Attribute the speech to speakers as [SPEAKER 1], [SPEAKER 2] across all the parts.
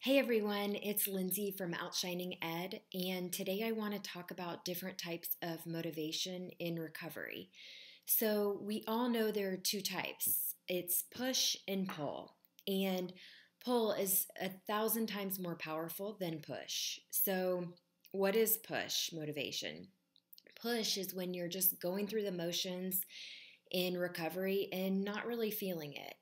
[SPEAKER 1] Hey everyone, it's Lindsay from Outshining Ed, and today I want to talk about different types of motivation in recovery. So, we all know there are two types, it's push and pull, and pull is 1,000 times more powerful than push. So, what is push motivation? Push is when you're just going through the motions in recovery and not really feeling it.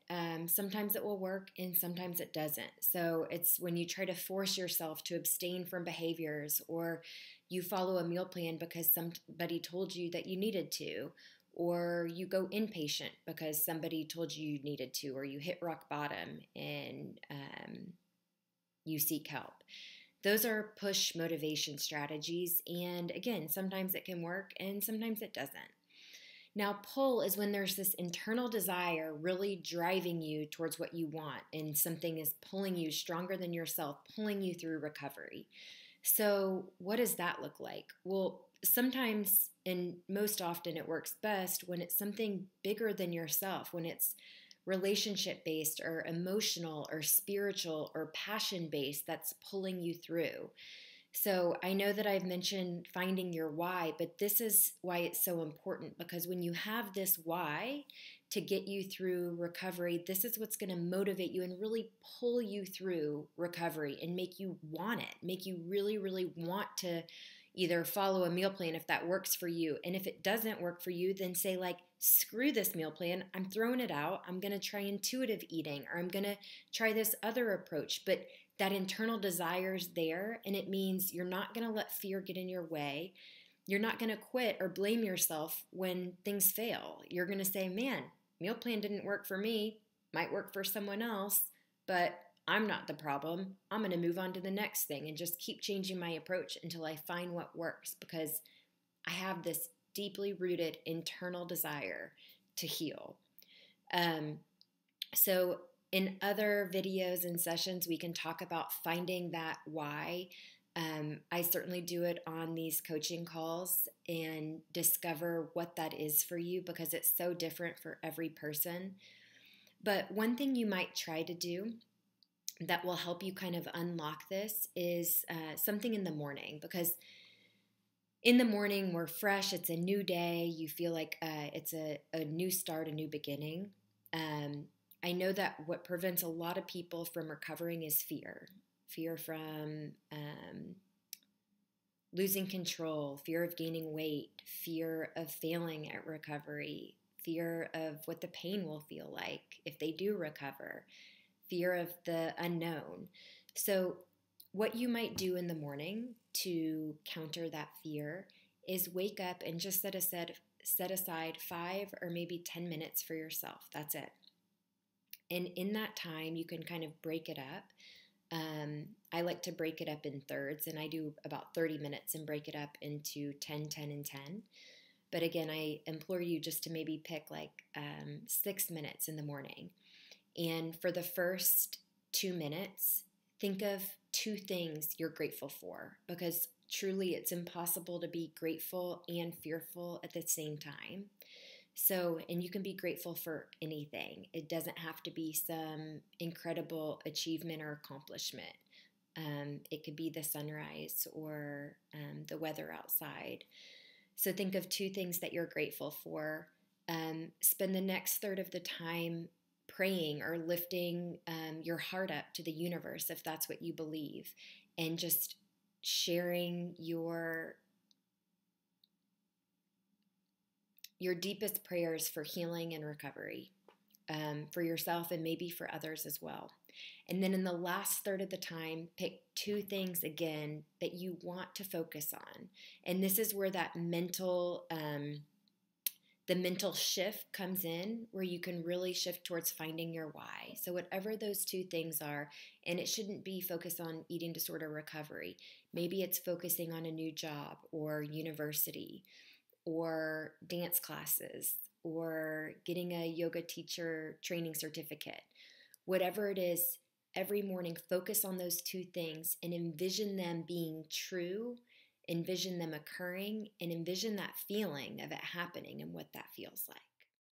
[SPEAKER 1] Sometimes it will work and sometimes it doesn't. So it's when you try to force yourself to abstain from behaviors, or you follow a meal plan because somebody told you that you needed to, or you go inpatient because somebody told you you needed to, or you hit rock bottom and you seek help. Those are push motivation strategies. And again, sometimes it can work and sometimes it doesn't. Now, pull is when there's this internal desire really driving you towards what you want, and something is pulling you stronger than yourself, pulling you through recovery. So, what does that look like? Well, sometimes and most often it works best when it's something bigger than yourself, when it's relationship based or emotional or spiritual or passion based that's pulling you through. So I know that I've mentioned finding your why, but this is why it's so important, because when you have this why to get you through recovery, this is what's going to motivate you and really pull you through recovery and make you want it, make you really, really want to either follow a meal plan if that works for you. And if it doesn't work for you, then say like, screw this meal plan, I'm throwing it out. I'm going to try intuitive eating, or I'm going to try this other approach. But that internal desire is there, and it means you're not going to let fear get in your way. You're not going to quit or blame yourself when things fail. You're going to say, man, meal plan didn't work for me, might work for someone else, but I'm not the problem. I'm going to move on to the next thing and just keep changing my approach until I find what works, because I have this deeply rooted internal desire to heal. So in other videos and sessions, we can talk about finding that why. I certainly do it on these coaching calls and discover what that is for you, because it's so different for every person. But one thing you might try to do that will help you kind of unlock this is something in the morning, because in the morning we're fresh, it's a new day, you feel like it's a new start, a new beginning. I know that what prevents a lot of people from recovering is fear. Fear from losing control, fear of gaining weight, fear of failing at recovery, fear of what the pain will feel like if they do recover, fear of the unknown. So what you might do in the morning to counter that fear is wake up and just set aside 5 or maybe 10 minutes for yourself. That's it. And in that time, you can kind of break it up. I like to break it up in thirds, and I do about 30 minutes and break it up into 10, 10, and 10. But again, I implore you just to maybe pick like 6 minutes in the morning. And for the first 2 minutes, think of 2 things you're grateful for, because truly it's impossible to be grateful and fearful at the same time. So, and you can be grateful for anything. It doesn't have to be some incredible achievement or accomplishment. It could be the sunrise or the weather outside. So think of 2 things that you're grateful for. Spend the next third of the time praying or lifting your heart up to the universe, if that's what you believe, and just sharing your deepest prayers for healing and recovery, for yourself and maybe for others as well. And then in the last third of the time, pick 2 things again that you want to focus on. And this is where that the mental shift comes in, where you can really shift towards finding your why. So whatever those 2 things are, and it shouldn't be focused on eating disorder recovery. Maybe it's focusing on a new job or university or dance classes or getting a yoga teacher training certificate. Whatever it is, every morning focus on those 2 things and envision them being true, envision them occurring, and envision that feeling of it happening and what that feels like.